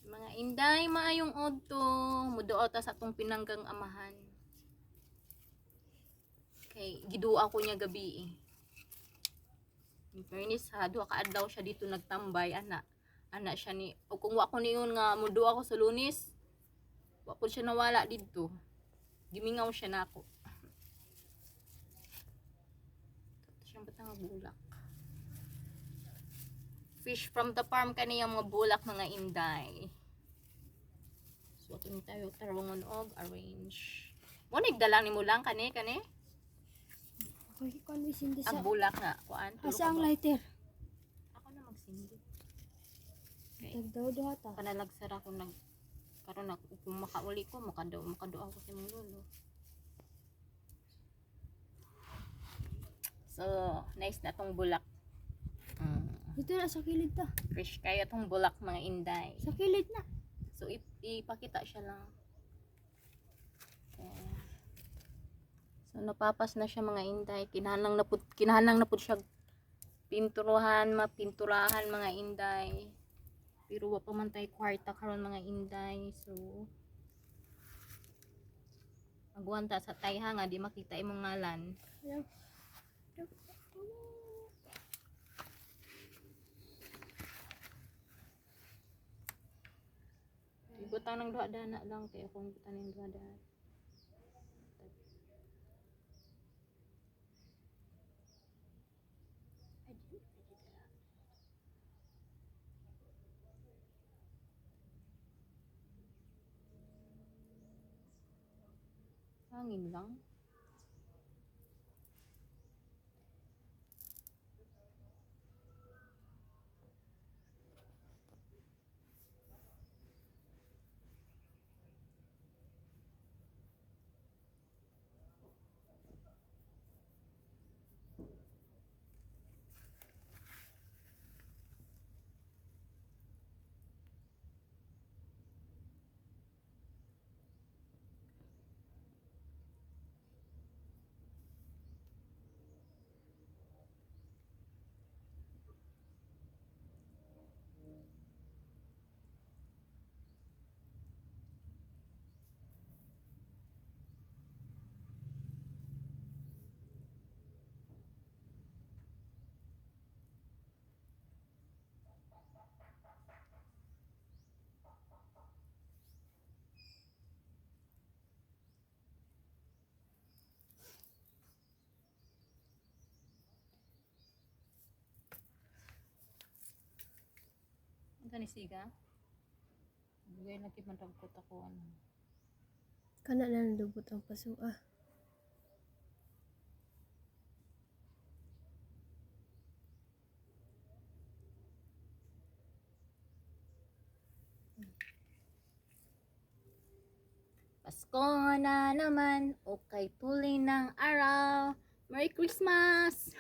Mga inday, maayong odto. Muduot ta sa atong pinanggang amahan. Kay gidua ko niya gabi eh. In fairness ha, duha ka adlaw siya dito nagtambay ana. Ana siya ni o kung wa ko niyon nga muduwa ko sa Lunes, wa po siya nawala dito. Gimingaw siya nako. Siyang batang bulak. Fish from the farm kaniyang mga bulak mga inday. So ato tayo tarungon og arrange. Mo nigdala nimo lang kani. Okay, kung sindi sa... Ang bulak nga kuan. Asa ang lighter? Ako na magsindi. Nagdaw-daw ta. Panalagsar ako nag karon ako kung makauli ko makadao ako sa imong lolo. So, nice na tong bulak. Dito na sa kilid ta. Fresh kayo tong bulak mga inday. Sa kilid na. So, ipakita siya lang. Okay. So, napapas na siya mga inday. Kinahanglan na pud siya mapinturahan mga inday. Pero wa pa man tay kwarta karon mga inday. So, agwanta sa tayha nga di makita imong ngalan. Ibutan ng duha dana lang kay akong ibutan ng duha dana. Hangin lang. Ang kanisiga? Bugay lagi man ragkot ako ano. Kana na nadubot ang paso ah. Pasko na naman, okay tuloy ng araw. Merry Christmas!